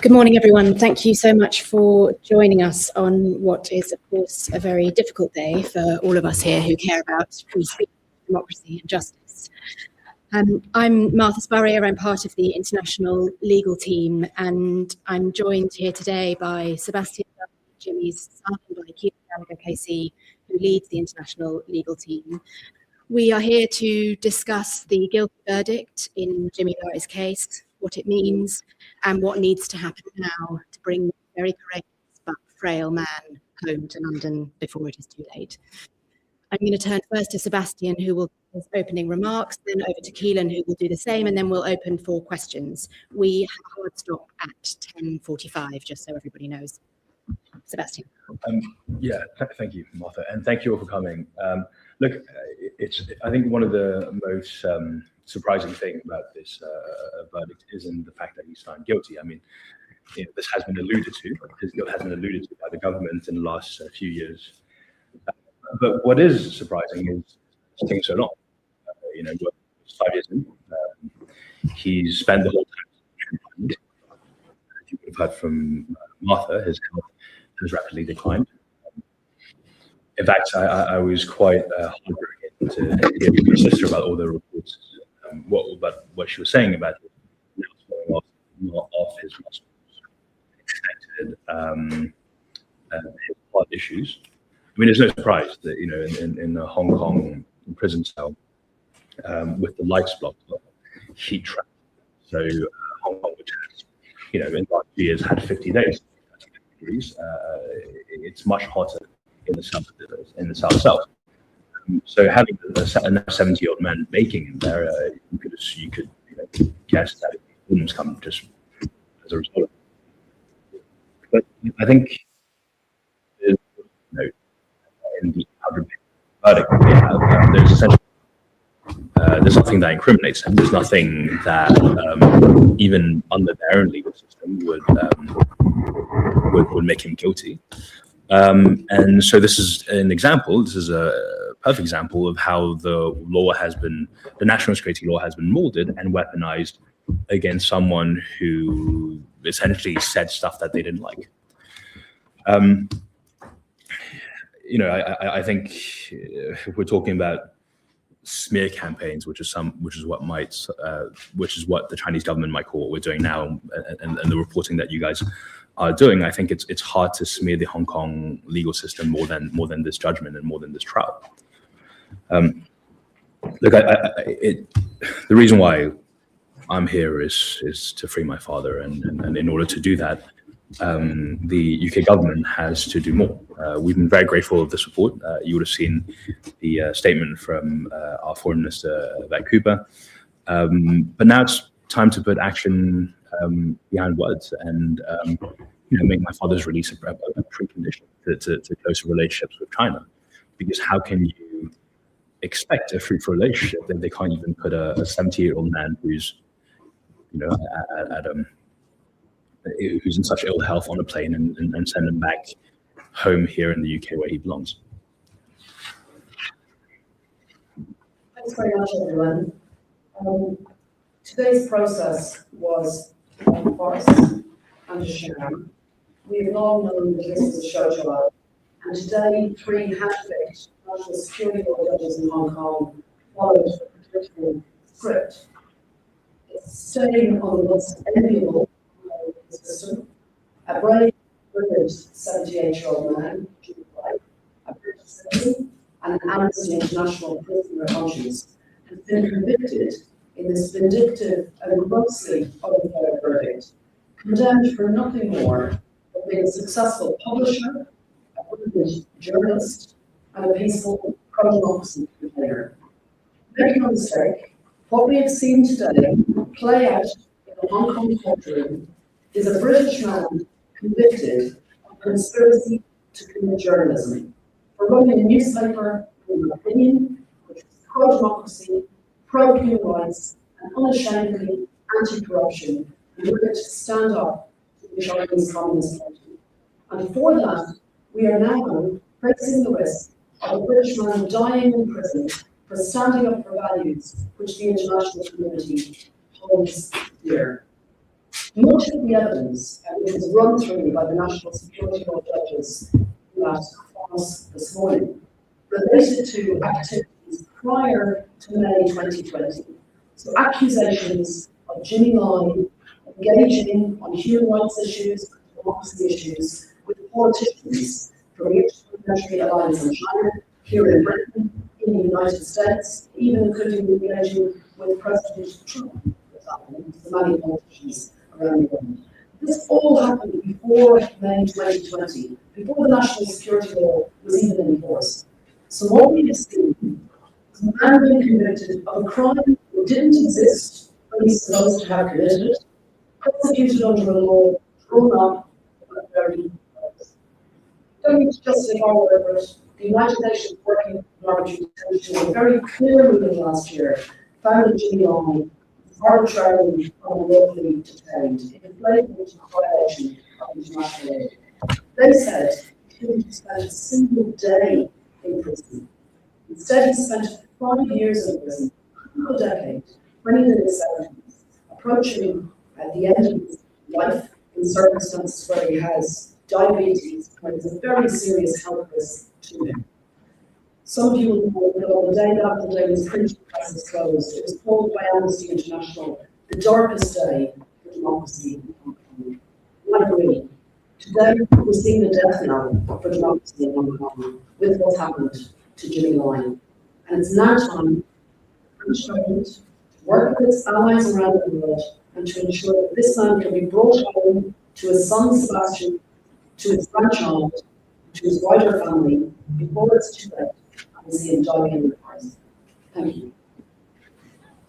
Good morning, everyone. Thank you so much for joining us on what is, of course, a very difficult day for all of us here who care about free speech, democracy and justice. I'm Martha Spurrier. I'm part of the international legal team, and I'm joined here today by Sebastian Lai, Jimmy's son, and by Keelan Gallagher KC, who leads the international legal team. We are here to discuss the guilty verdict in Jimmy Lai's case, what it means, and what needs to happen now to bring this very courageous but frail man home to London before it is too late. I'm going to turn first to Sebastian, who will give his opening remarks, then over to Keelan, who will do the same, and then we'll open for questions. We have a hard stop at 10:45, just so everybody knows. Sebastian. Thank you, Martha, and thank you all for coming. Look, I think one of the most surprising thing about this verdict isn't the fact that he's found guilty. I mean, this has been alluded to. His guilt has been alluded to by the government in the last few years. But what is surprising is it's taking so long. 5 years in, he's spent the whole time. As you would have heard from Martha, his health has rapidly declined. In fact, I was quite heartbroken to hear from my sister about all the reports, about what she was saying about off his muscles, expected his heart issues. I mean, there's no surprise that in a Hong Kong prison cell with the lights blocked, heat trap. So Hong Kong, which has in the last few years had 50 days, degrees, it's much hotter in the south south. So having a 70-year-old man baking in there, you could guess that it wouldn't come just as a result. But I think in the 100-page verdict we have, there's essentially there's nothing that incriminates him. There's nothing that even under their own legal system would make him guilty. And so this is an example. This is a perfect example of how the national security law has been molded and weaponized against someone who essentially said stuff that they didn't like. I think if we're talking about smear campaigns, which is what the Chinese government might call what we're doing now, and the reporting that you guys are doing, I think it's hard to smear the Hong Kong legal system more than this judgment and more than this trial. Look, the reason why I'm here is to free my father, and in order to do that, the UK government has to do more. We've been very grateful of the support. You would have seen the statement from our foreign minister, Vancouver. But now it's time to put action behind words and make my father's release a precondition to closer relationships with China. Because how can you expect a fruitful relationship if they can't even put a 70-year-old man who's who's in such ill health on a plane and send him back home here in the UK where he belongs? Thanks very much, everyone. Today's process was a farce and a sham. We've long known that this is a show job, and today 3 half-baked national security law judges in Hong Kong followed a particular script. It's staying on the most enviable system. A brave, privileged 78-year-old man, a British citizen, and an Amnesty International prisoner of conscience, has been convicted in this vindictive and grossly unfair verdict, condemned for nothing more than being a successful publisher, a privileged journalist, and a peaceful pro-democracy campaigner. Make no mistake, what we have seen today play out in the Hong Kong courtroom is a British man convicted of conspiracy to commit journalism for running a newspaper with an opinion which is pro-democracy, pro-human rights, and unashamedly anti-corruption, and we're going to stand up to the Chinese Communist Party. And for that, we are now facing the risk of a British man dying in prison for standing up for values which the international community holds dear. Much of the evidence which was run through by the national security law judges that us this morning related to activities prior to May 2020. So accusations of Jimmy Lai engaging on human rights issues, democracy issues with politicians from each country alliance in China, here in Britain, in the United States, even including engaging with President Trump, for example, the many politicians around the world. This all happened before May 2020, before the national security law was even in force. So what we have seen is a man being convicted of a crime that didn't exist when he's supposed to have committed it, prosecuted under a law drawn up by the very purpose. Don't need to just say all over it. The United Nations Working Arbitrary Detention, a very clear ruling last year, found that Jimmy Lai arbitrarily unlawfully detained in a blatant violation of international law. They said he didn't spend a single day in prison. Instead, he spent 5 years in prison, a decade, when he in his 70s, approaching at the end of his life in circumstances where he has diabetes, where there's a very serious health risk to him. Some of you will know that on the day after the day his printing press was closed, it was called by Amnesty International the darkest day for democracy in Hong Kong. I agree. Today, we're seeing the death knell for democracy in Hong Kong with what's happened to Jimmy Lai. And it's now time for the British government to work with its allies around the world and to ensure that this man can be brought home to his son Sebastian, to his grandchild, to his wider family before it's too late. And see him dying in the forest. Thank you.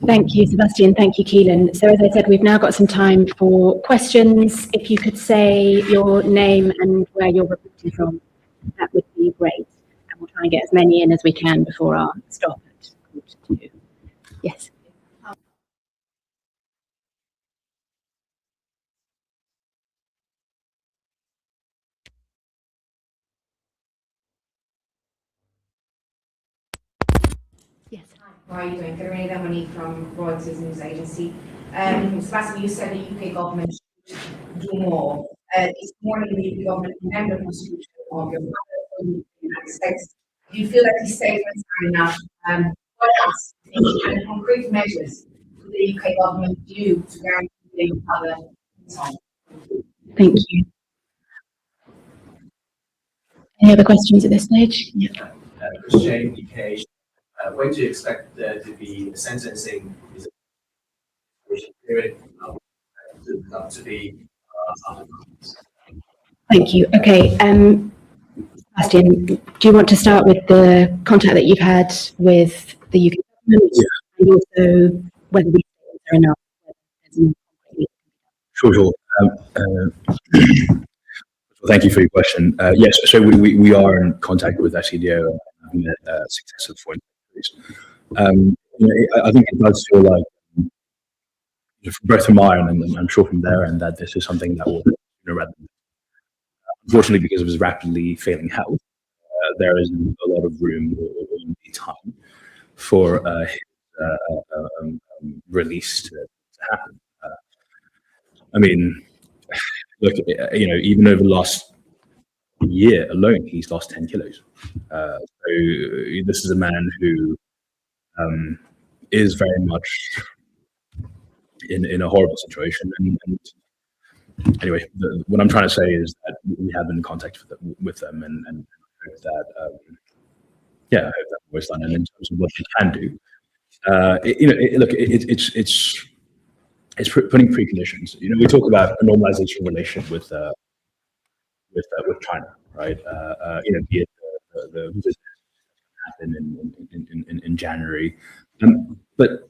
Thank you, Sebastian. Thank you, Keelan. So as I said, we've now got some time for questions. If you could say your name and where you're reporting from, that would be great. And we'll try and get as many in as we can before our stop at 2:45. Yes. Yes. How are you doing? Katerina Monique from Royal Citizens Agency. Sebastian, you said the UK government should do more. This morning, the UK government amended the Constitution of the United States. Do you feel that these statements are enough? What else? And concrete measures will the UK government do to guarantee the other side? Thank you. Any other questions at this stage? Yeah. Christian UK. When do you expect there to be a sentencing? Is it period to be Thank you. Okay. Sebastian, do you want to start with the contact that you've had with the UK government, and also whether these statements are enough? Sure. Well, thank you for your question. Yes, so we are in contact with SCDO and successive foreign secretaries. I think it does feel like, both from my end and I'm sure from their end, that this is something that will, unfortunately, because of his rapidly failing health, there isn't a lot of room or time for his release to happen. I mean, look, even over the last year alone, he's lost 10 kilos. So this is a man who is very much in a horrible situation. And anyway, what I'm trying to say is that we have been in contact with them, and I hope that, I hope that was done. And in terms of what they can do, it's putting preconditions. We talk about a normalization relationship with China, right? Be it the visit happen in January, but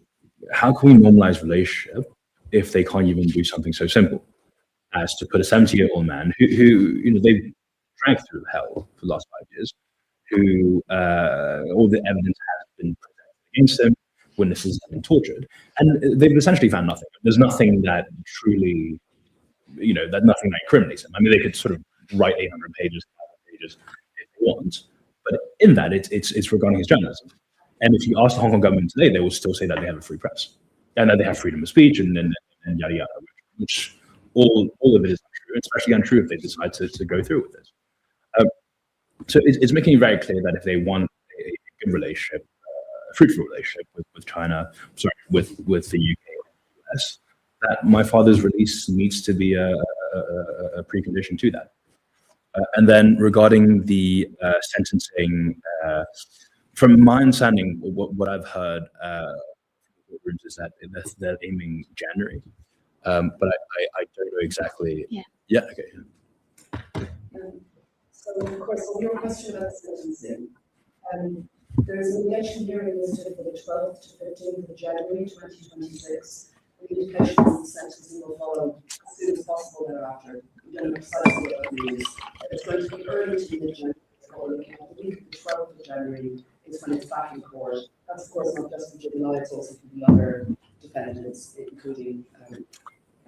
how can we normalize relationship if they can't even do something so simple as to put a 70-year-old man who they've dragged through hell for the last 5 years, who all the evidence has been presented against him, witnesses have been tortured, and they've essentially found nothing. There's nothing that truly, that nothing that incriminates him. I mean, they could sort of write 800 pages, 1,000 pages if they want, but in that, it's regarding his journalism. And if you ask the Hong Kong government today, they will still say that they have a free press and that they have freedom of speech and yada yada, which all of it is untrue, especially untrue if they decide to go through with this. So it's making it very clear that if they want a good relationship, a fruitful relationship with China, with the UK and the US, that my father's release needs to be a precondition to that. And then regarding the sentencing, from my understanding, what I've heard is that they're aiming January, but I don't know exactly. Yeah. Okay. So, of course, on your question about sentencing, there is an mediation hearing listed for the 12th to 15th of January 2026. The indication is the sentencing will follow as soon as possible thereafter. We don't know precisely what that means. It's going to be early to mid-January. The week of the 12th of January is when it's back in court. That's, of course, not just for Jimmy Lai, it's also for the other defendants, including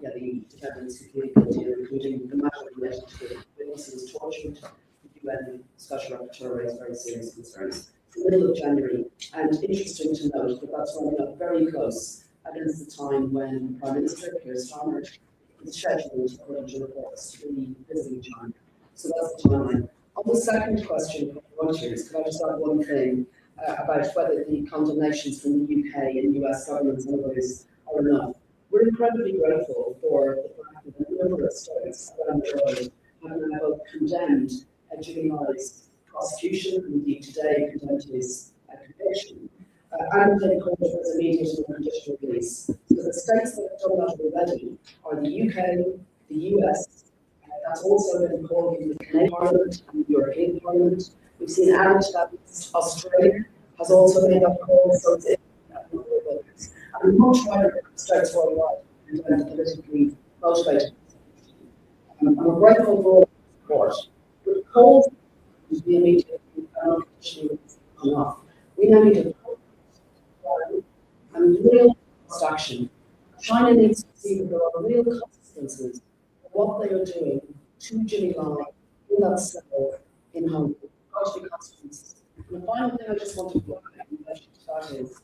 the defendants who pleaded guilty, including the matter related to the witnesses tortured. The UN Special Rapporteur raised very serious concerns. It's the middle of January, and interesting to note that that's running up very close against the time when Prime Minister Keir Starmer is scheduled, according to reports, to be visiting China. So that's the timeline. On the second question, Reuters, could I just add one thing about whether the condemnations from the UK and US governments and others are enough? We're incredibly grateful for the fact that a number of states around the world have now both condemned Jimmy Lai's prosecution, and indeed today condemned his conviction, and they called for his immediate and unconditional release. So the states that have done that already are the UK, the US, that's also been called in the Canadian Parliament and the European Parliament. We've seen added to that Australia has also made that call, so it's and much wider states worldwide and politically motivated. And we're grateful for all the support. But the calls to be immediate and unconditional enough. We now need a and real cost action. China needs to see that there are real consequences of what they are doing to Jimmy Lai in that cell in Hong Kong. Got to be consequences. And the final thing I just want to point out in relation to that is,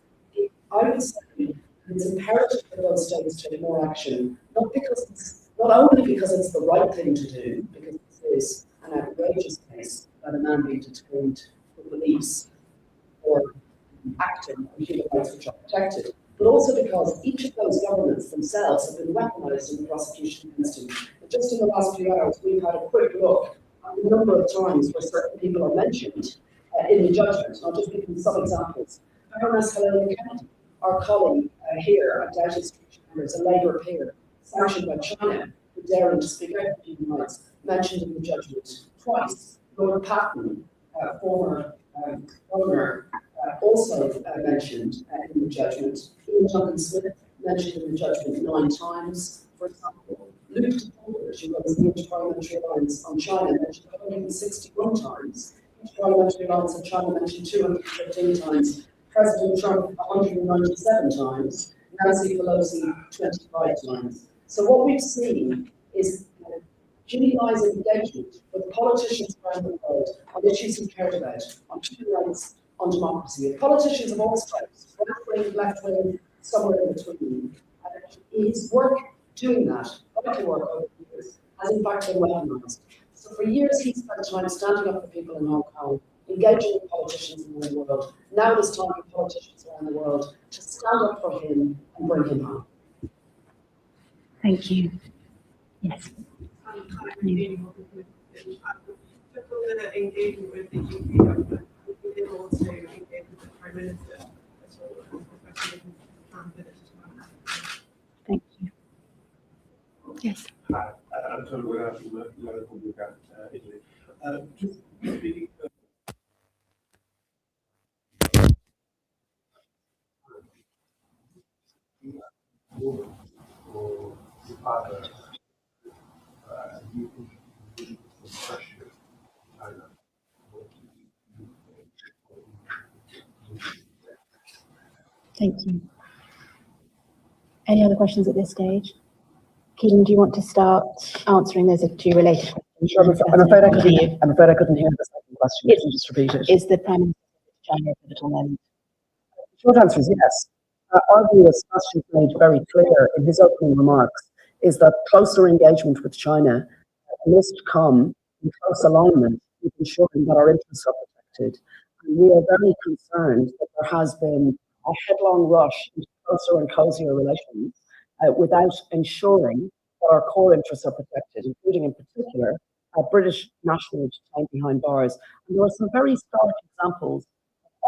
I would say it's imperative for those states to take more action, not only because it's the right thing to do, because this is an outrageous case about a man being detained for beliefs or acting on human rights which are protected, but also because each of those governments themselves have been weaponized in the prosecution against him. And just in the last few hours, we've had a quick look at the number of times where certain people are mentioned in the judgment. I'll just give you some examples. Baroness Helena Kennedy, our colleague here at Downing Street Chambers, a Labour peer, sanctioned by China for daring to speak out for human rights, mentioned in the judgment twice. Lord Patton, former governor, also mentioned in the judgment. Ian Duncan-Smith mentioned in the judgment 9 times, for example. Luke DePolder, who runs the Interparliamentary Alliance on China, mentioned 161 times. Interparliamentary Alliance on China mentioned 215 times. President Trump 197 times. Nancy Pelosi 25 times. So what we've seen is Jimmy Lai's engagement with politicians around the world on issues he cared about, on human rights, on democracy. Politicians of all stripes, right-wing, left-wing, somewhere in between. His work doing that, vital work over the years, has in fact been weaponized. So for years, he spent time standing up for people in Hong Kong, engaging with politicians in the world. Now it's time for politicians around the world to stand up for him and bring him home. Thank you. Yes. Engagement with the UK government, we've been able to engage with the Prime Minister as well as Thank you. Yes. Hi, I'm Antonio Guerra from La Repubblica, Italy. Just speaking or the father, you pressure China. Thank you. Any other questions at this stage? Keelan, do you want to start answering? Those are two related questions. Sure, I'm afraid I couldn't hear the second question. Can you just repeat it? Is the Prime Minister of China a pivotal moment? The short answer is yes. Our view, as Sebastian made very clear in his opening remarks, is that closer engagement with China must come in close alignment with ensuring that our interests are protected. And we are very concerned that there has been a headlong rush into closer and cozier relations without ensuring that our core interests are protected, including in particular British nationals detained behind bars. And there are some very stark examples of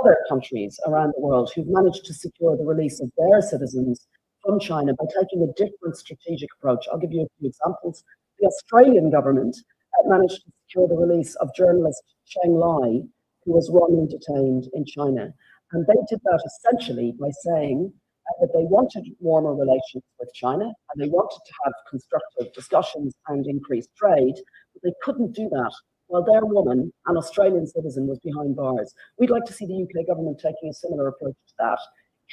other countries around the world who've managed to secure the release of their citizens from China by taking a different strategic approach. I'll give you a few examples. The Australian government managed to secure the release of journalist Sebastien Lai, who was wrongly detained in China. And they did that essentially by saying that they wanted warmer relations with China and they wanted to have constructive discussions and increased trade, but they couldn't do that while their woman, an Australian citizen, was behind bars. We'd like to see the UK government taking a similar approach to that.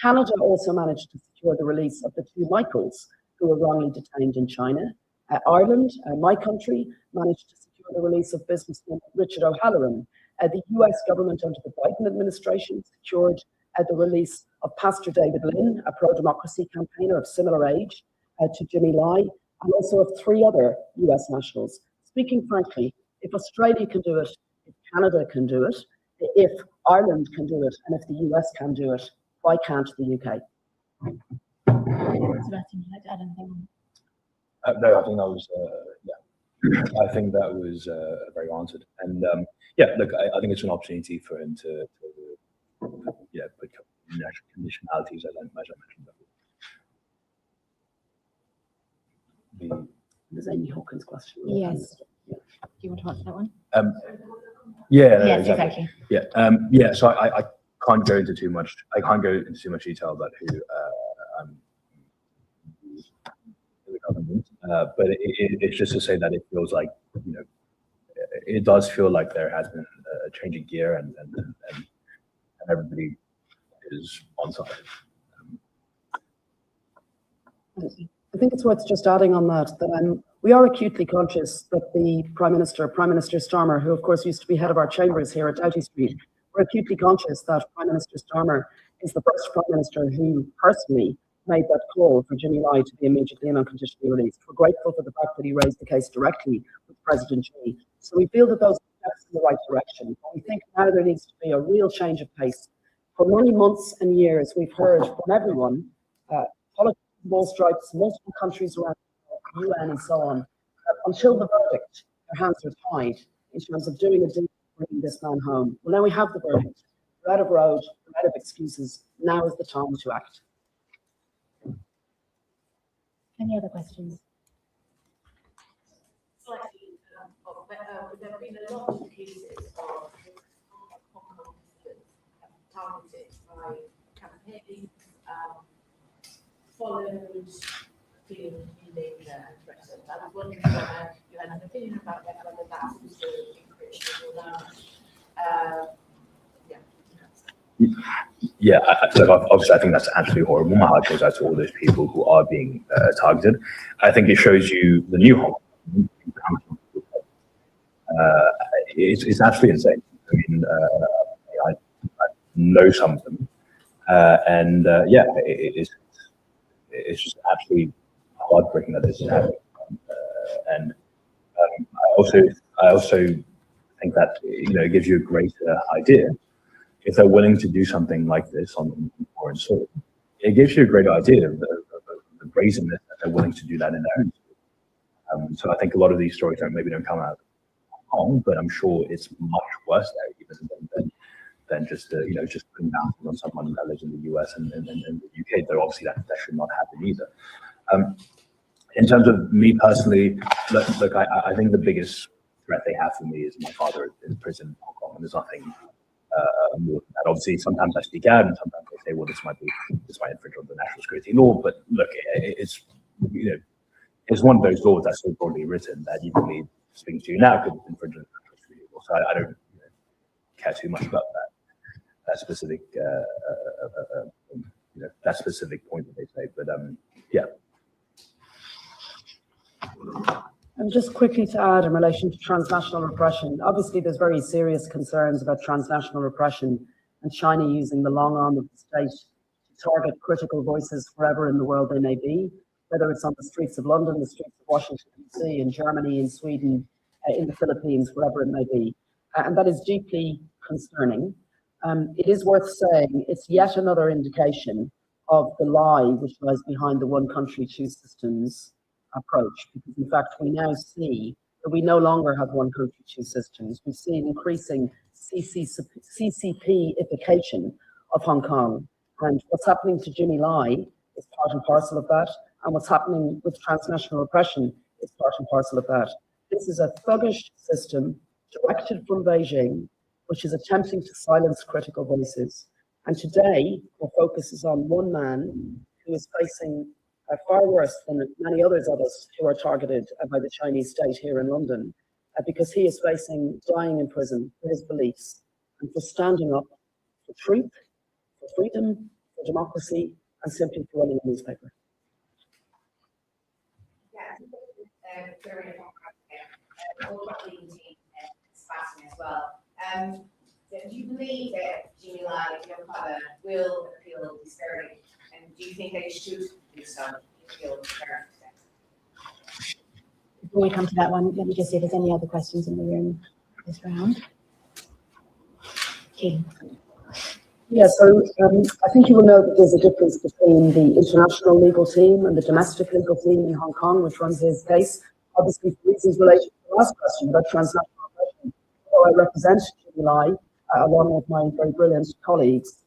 Canada also managed to secure the release of the two Michaels who were wrongly detained in China. Ireland, my country, managed to secure the release of businessman Richard O'Halloran. The US government under the Biden administration secured the release of Pastor David Lynn, a pro-democracy campaigner of similar age to Jimmy Lai, and also of 3 other US nationals. Speaking frankly, if Australia can do it, if Canada can do it, if Ireland can do it, and if the US can do it, why can't the UK? Sebastian, would you like to add anything? No, I think that was, yeah, I think that was very answered. And yeah, look, I think it's an opportunity for him to yeah, put natural conditionalities, as I mentioned before. There's Amy Hawkins' question. Yes. Do you want to answer that one? Yeah, Yes, exactly. exactly. Yeah, so I can't go into too much. I can't go into too much detail about who the government. But it's just to say that it feels like, you know, it does feel like there has been a change in gear, and everybody is on side. I think it's worth just adding on that we are acutely conscious that the Prime Minister Starmer, who of course used to be head of our chambers here at Doughty Street, we're acutely conscious that Prime Minister Starmer is the first Prime Minister who personally made that call for Jimmy Lai to be immediately and unconditionally released. We're grateful for the fact that he raised the case directly with President Xi. So we feel that those are steps in the right direction. But we think now there needs to be a real change of pace. For many months and years, we've heard from everyone, politics of all stripes, multiple countries around the UN and so on, until the verdict, their hands are tied in terms of doing a deal bringing this man home. Well, now we have the verdict. We're out of road, we're out of excuses. Now is the time to act. Any other questions? Slightly, there have been a lot of cases of targeted by campaigns, followed, feeling in danger and threatened. I was wondering whether you had an opinion about that, whether that's also encryption or not. Yeah, look, obviously, I think that's absolutely horrible. My heart goes out to all those people who are being targeted. I think it shows you the new Hong Kong. It's absolutely insane. I mean, I know some of them, and yeah, it's just absolutely heartbreaking that this is happening. And I also I also think that, it gives you a greater idea. If they're willing to do something like this on foreign soil, it gives you a greater idea of the brazenness that they're willing to do that in their own soil. So I think a lot of these stories maybe don't come out of Hong Kong, but I'm sure it's much worse there even than just just putting down on someone that lives in the US and the UK. Though obviously that should not happen either. In terms of me personally, look, I think the biggest threat they have for me is my father in prison in Hong Kong, and there's nothing more than that. Obviously, sometimes I speak out, and sometimes they say, well, this might infringe on the national security law. But look, it's it's one of those laws that's so broadly written that you believe speaking to you now could infringe on the national security law. So I don't care too much about that specific that specific point that they say. But yeah. And just quickly to add in relation to transnational repression, obviously there's very serious concerns about transnational repression and China using the long arm of the state to target critical voices wherever in the world they may be, whether it's on the streets of London, the streets of Washington, D.C., in Germany, in Sweden, in the Philippines, wherever it may be. And that is deeply concerning. It is worth saying it's yet another indication of the lie which lies behind the one country, two systems approach, because in fact we now see that we no longer have one country, two systems. We've seen increasing CCP-ification of Hong Kong, and what's happening to Jimmy Lai is part and parcel of that, and what's happening with transnational repression is part and parcel of that. This is a thuggish system directed from Beijing, which is attempting to silence critical voices. And today, our focus is on one man who is facing far worse than many others of us who are targeted by the Chinese state here in London, because he is facing dying in prison for his beliefs and for standing up for truth, for freedom, for democracy, and simply for running a newspaper. Yeah, very Sebastian as well. Do you believe that Jimmy Lai, your father, will appeal this verdict? And do you think they should do so? Before we come to that one, let me just see if there's any other questions in the room this round. Okay. Yeah, so I think you will know that there's a difference between the international legal team and the domestic legal team in Hong Kong, which runs his case. Obviously, for reasons related to the last question about transnational repression, so I represent Jimmy Lai along with my very brilliant colleagues.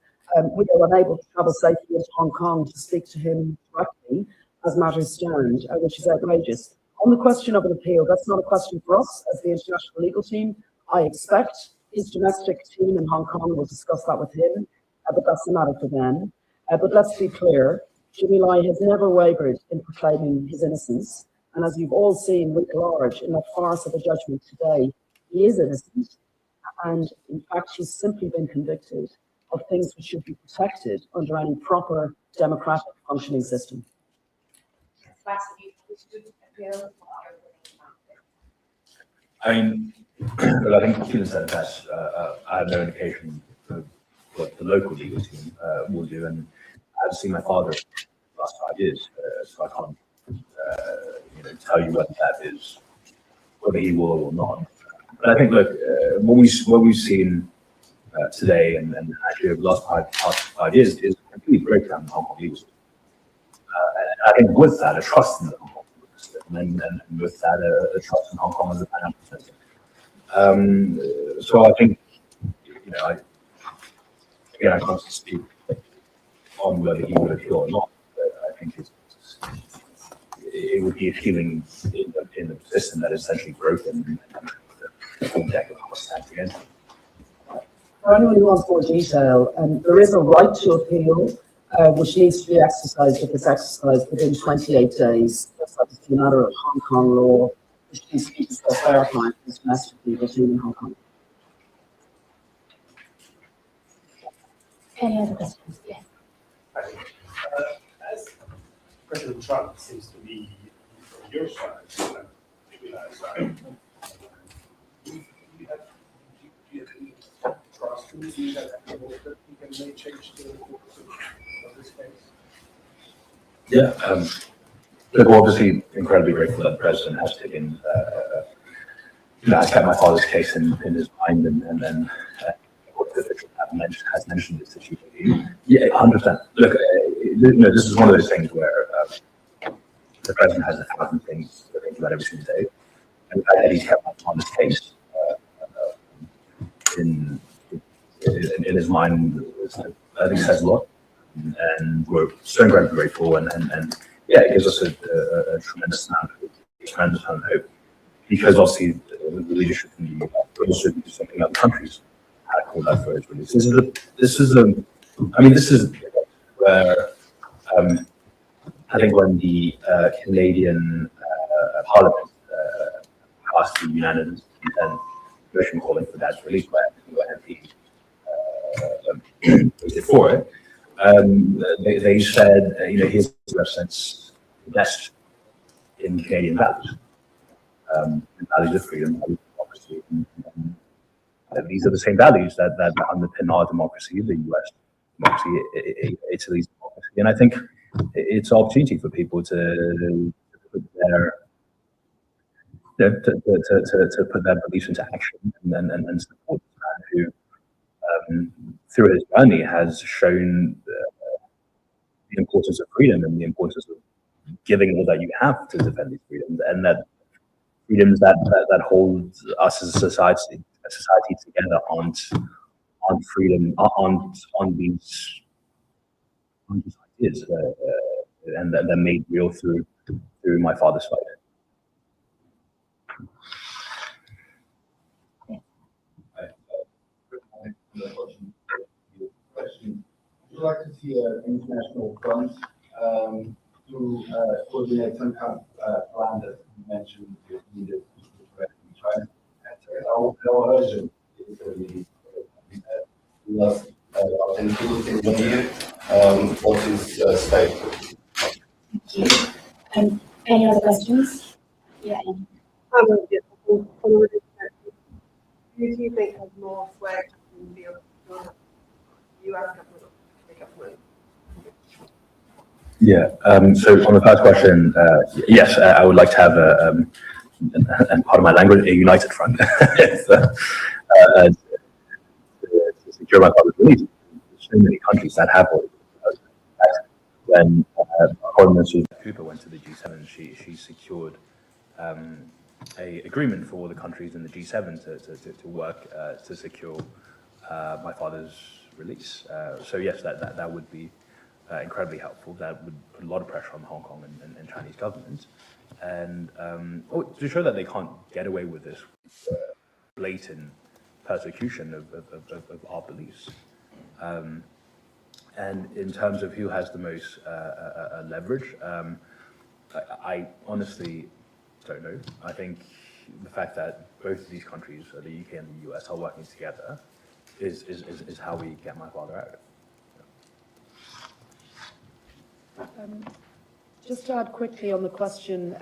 We are unable to travel safely into Hong Kong to speak to him directly as matters stand, which is outrageous. On the question of an appeal, that's not a question for us as the international legal team. I expect his domestic team in Hong Kong will discuss that with him, but that's a matter for them. But let's be clear, Jimmy Lai has never wavered in proclaiming his innocence. And as you've all seen writ large in that farce of a judgment today, he is innocent. And in fact, he's simply been convicted of things which should be protected under any proper democratic functioning system. I mean, well, I think in a sense that I have no indication of what the local legal team will do, and I've seen my father for the last 5 years, so I can't tell you whether that is whether he will or not. But I think, look, what we've seen today and actually over the last 5 years is a complete breakdown in Hong Kong legal system. And I think with that, a trust in the Hong Kong legal system, and with that, a trust in Hong Kong as a financial center. So I think, I can't speak on whether he would appeal or not, but I think it would be a feeling in the system that is essentially broken and the full deck of stacked against it. For anyone who wants more detail, there is a right to appeal, which needs to be exercised if it's exercised within 28 days. That's obviously a matter of Hong Kong law, which needs to be discussed by our client, this domestic legal team in Hong Kong. Any other questions? Yes. As President Trump seems to be from your side, maybe not side, do you have any trust in you that he can make change to the course of this case? Yeah, look, we're obviously incredibly grateful that the president has taken has kept my father's case in his mind, and then what the official has mentioned this issue. Yeah, 100%. Look, this is one of those things where the president has 1,000 things to think about every single day, and the fact that he's kept my father's case in his mind, I think says a lot, and we're so incredibly grateful, and yeah, it gives us a tremendous amount of hope, because obviously the leadership in the US could also do something other countries had called out for his release. This is where I think when the Canadian Parliament passed the unanimous motion calling for Dad's release by MP voted for it, they said, he represents the best in Canadian values, values of freedom, values of democracy. And these are the same values that underpin our democracy, the US democracy, Italy's democracy. And I think it's an opportunity for people to put their to put their beliefs into action and support this man who, through his journey, has shown the importance of freedom and the importance of giving all that you have to defend these freedoms, and that freedoms that hold us as a society together aren't freedom, on these ideas, and they're made real through my father's fight. Would you like to see an international front to coordinate some kind of plan that you mentioned is needed in China? How urgent is the last included in 1 year? What is state? Thank you. Any other questions? Yeah. Who do you think has more sway in the US government? Yeah. So on the first question, yes, I would like to have and part of my language, a united front to secure my father's release. There's so many countries that have already. When Foreign Minister Cooper went to the G7, she secured a agreement for all the countries in the G7 to work to secure my father's release. So yes, that would be incredibly helpful. That would put a lot of pressure on Hong Kong and Chinese governments, and to show that they can't get away with this blatant persecution of our beliefs. And in terms of who has the most leverage, I honestly don't know. I think the fact that both of these countries, the UK and the US, are working together is how we get my father out. Just to add quickly on the question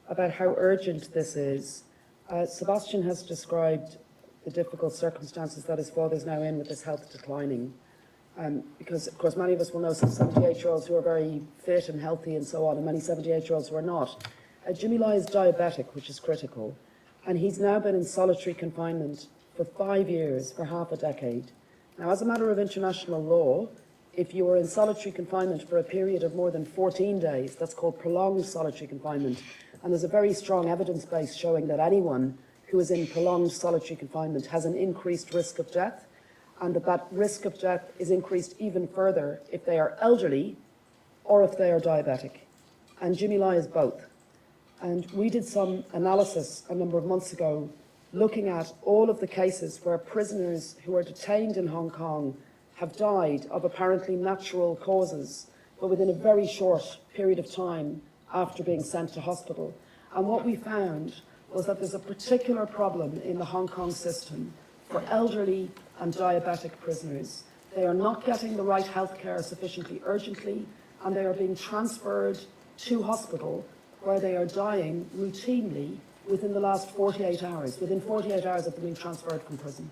about how urgent this is, Sebastian has described the difficult circumstances that his father is now in with his health declining. Because, of course, many of us will know some 78-year-olds who are very fit and healthy and so on, and many 78-year-olds who are not. Jimmy Lai is diabetic, which is critical, and he's now been in solitary confinement for 5 years, for half a decade. Now, as a matter of international law, if you are in solitary confinement for a period of more than 14 days, that's called prolonged solitary confinement, and there's a very strong evidence base showing that anyone who is in prolonged solitary confinement has an increased risk of death, and that risk of death is increased even further if they are elderly or if they are diabetic. And Jimmy Lai is both. And we did some analysis a number of months ago looking at all of the cases where prisoners who are detained in Hong Kong have died of apparently natural causes, but within a very short period of time after being sent to hospital. And what we found was that there's a particular problem in the Hong Kong system for elderly and diabetic prisoners. They are not getting the right health care sufficiently urgently, and they are being transferred to hospital where they are dying routinely within the last 48 hours, within 48 hours of being transferred from prison.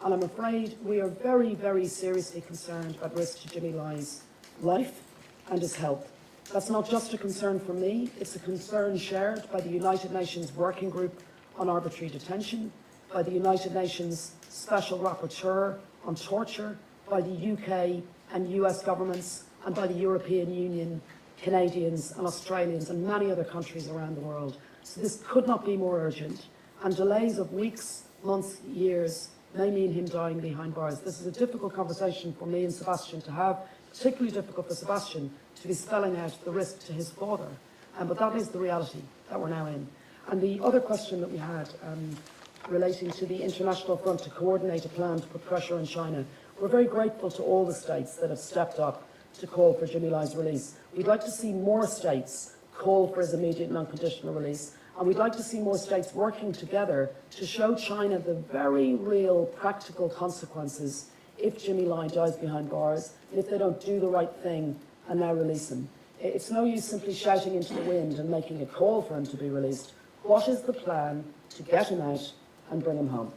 And I'm afraid we are very, very seriously concerned about risk to Jimmy Lai's life and his health. That's not just a concern for me, it's a concern shared by the United Nations Working Group on arbitrary detention, by the United Nations Special Rapporteur on Torture, by the UK and US governments, and by the European Union, Canadians and Australians and many other countries around the world. So this could not be more urgent, and delays of weeks, months, years may mean him dying behind bars. This is a difficult conversation for me and Sebastian to have, particularly difficult for Sebastian to be spelling out the risk to his father. But that is the reality that we're now in. And the other question that we had relating to the international front to coordinate a plan to put pressure on China, we're very grateful to all the states that have stepped up to call for Jimmy Lai's release. We'd like to see more states call for his immediate and unconditional release, and we'd like to see more states working together to show China the very real practical consequences if Jimmy Lai dies behind bars, and if they don't do the right thing and now release him. It's no use simply shouting into the wind and making a call for him to be released. What is the plan to get him out and bring him home?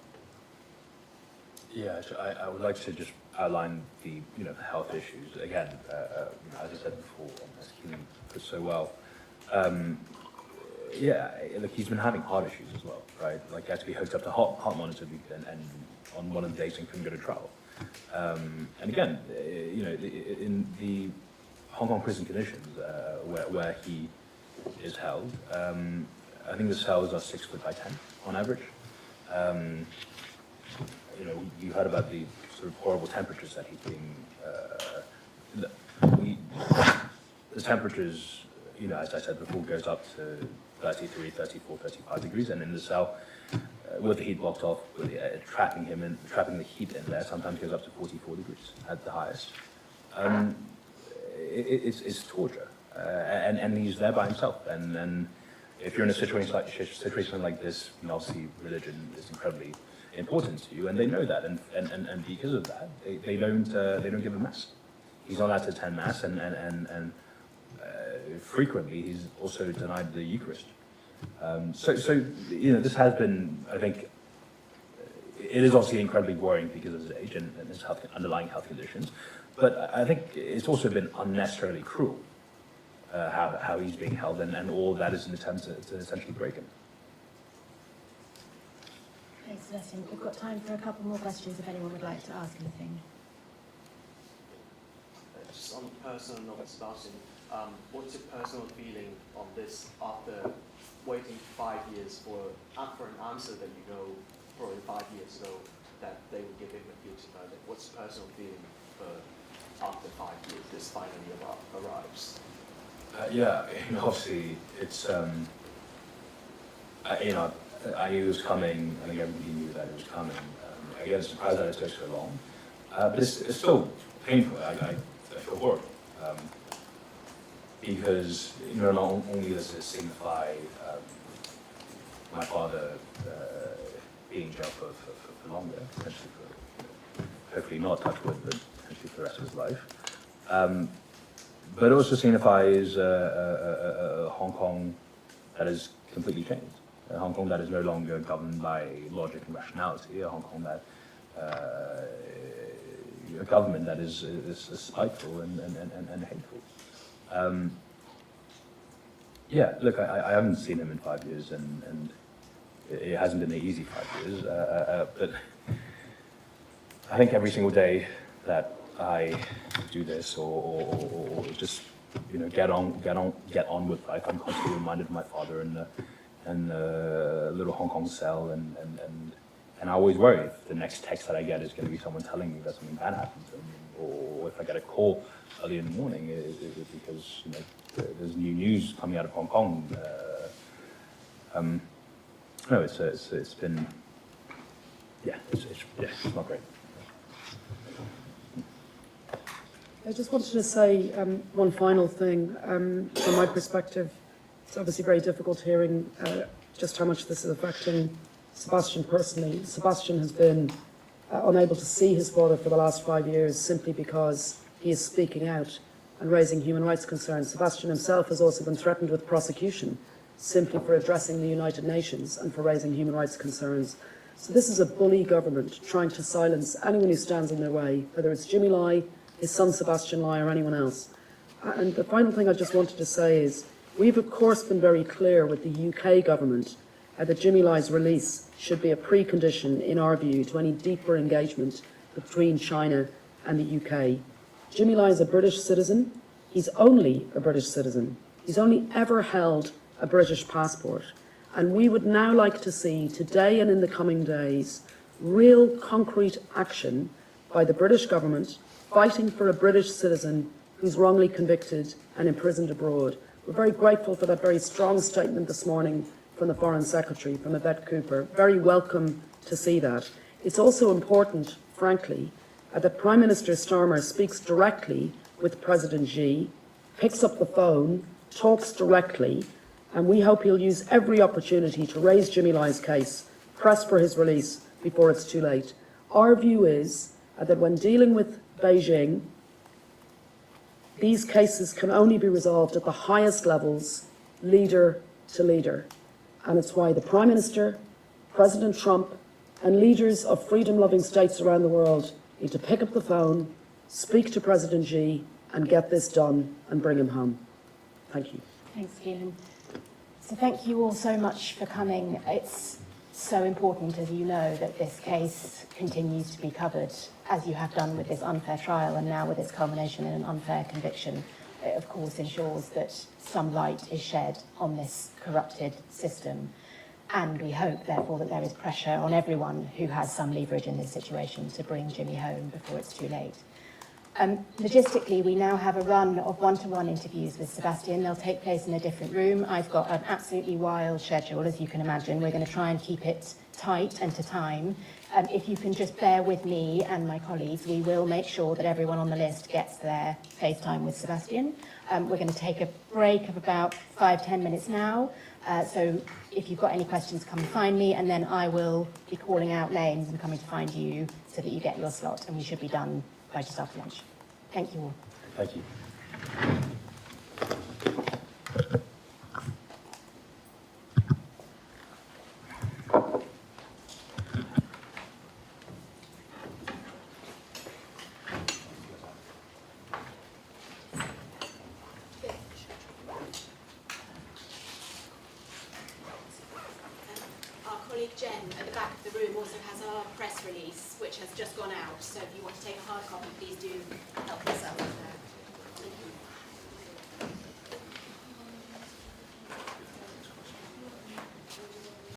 Yeah, so I would like to just outline the health issues again. As I said before, as Keelan put so well. Yeah, look, he's been having heart issues as well, right? Like he had to be hooked up to heart monitor and on one of the days and couldn't go to trial. And again, in the Hong Kong prison conditions where he is held, I think the cells are 6 foot by 10 on average. You heard about the sort of horrible temperatures that he's being. The temperatures, as I said before, goes up to 33, 34, 35 degrees, and in the cell, with the heat blocked off, with trapping the heat in there, sometimes goes up to 44 degrees at the highest. It's torture, and he's there by himself. And if you're in a situation like this, obviously religion is incredibly important to you, and they know that, and because of that, they don't give a mass. He's not allowed to attend mass, and frequently he's also denied the Eucharist. So this has been, I think, it is obviously incredibly worrying because of his age and his underlying health conditions, but I think it's also been unnecessarily cruel how he's being held, and all that is an attempt to essentially break him. Thanks, Sebastian. We've got time for a couple more questions if anyone would like to ask anything. Just on a personal note, Sebastian, what's your personal feeling on this after waiting 5 years for an answer that you know probably 5 years ago that they would give him a guilty verdict? What's your personal feeling for after 5 years this finally arrives? Yeah, obviously it's I knew it was coming. I think everybody knew that it was coming. Again, it's surprised that it took so long, but it's still painful. I feel horrible because not only does it signify my father being in jail for longer, potentially for hopefully not touch wood, but potentially for the rest of his life. But it also signifies a Hong Kong that is completely changed. A Hong Kong that is no longer governed by logic and rationality. A Hong Kong that, a government that is spiteful and hateful. Yeah, look, I haven't seen him in 5 years, and it hasn't been an easy 5 years. But I think every single day that I do this, or just get on with life, I'm constantly reminded of my father and the little Hong Kong cell, and I always worry if the next text that I get is going to be someone telling me that something bad happened to him, or if I get a call early in the morning, is it because there's new news coming out of Hong Kong? No, it's been it's not great. I just wanted to say one final thing. From my perspective, it's obviously very difficult hearing just how much this is affecting Sebastian personally. Sebastian has been unable to see his father for the last 5 years simply because he is speaking out and raising human rights concerns. Sebastian himself has also been threatened with prosecution simply for addressing the United Nations and for raising human rights concerns. So this is a bully government trying to silence anyone who stands in their way, whether it's Jimmy Lai, his son Sebastian Lai, or anyone else. And the final thing I just wanted to say is, we've of course been very clear with the UK government that Jimmy Lai's release should be a precondition, in our view, to any deeper engagement between China and the UK. Jimmy Lai is a British citizen. He's only a British citizen. He's only ever held a British passport. And we would now like to see, today and in the coming days, real concrete action by the British government fighting for a British citizen who's wrongly convicted and imprisoned abroad. We're very grateful for that very strong statement this morning from the Foreign Secretary, from Yvette Cooper. Very welcome to see that. It's also important, frankly, that Prime Minister Starmer speaks directly with President Xi, picks up the phone, talks directly, and we hope he'll use every opportunity to raise Jimmy Lai's case, press for his release before it's too late. Our view is that when dealing with Beijing, these cases can only be resolved at the highest levels, leader to leader. And it's why the Prime Minister, President Trump, and leaders of freedom-loving states around the world need to pick up the phone, speak to President Xi, and get this done and bring him home. Thank you. Thanks, Keelan. So thank you all so much for coming. It's so important, as you know, that this case continues to be covered, as you have done with this unfair trial and now with its culmination in an unfair conviction. It, of course, ensures that some light is shed on this corrupted system. And we hope, therefore, that there is pressure on everyone who has some leverage in this situation to bring Jimmy home before it's too late. Logistically, we now have a run of one-to-one interviews with Sebastian. They'll take place in a different room. I've got an absolutely wild schedule, as you can imagine. We're going to try and keep it tight and to time. If you can just bear with me and my colleagues, we will make sure that everyone on the list gets their FaceTime with Sebastian. We're going to take a break of about 5-10 minutes now. So if you've got any questions, come and find me, and then I will be calling out names and coming to find you so that you get your slot, and we should be done by just after lunch. Thank you all. Thank you. Our colleague Jen at the back of the room also has our press release, which has just gone out. So if you want to take a hard copy, please do help.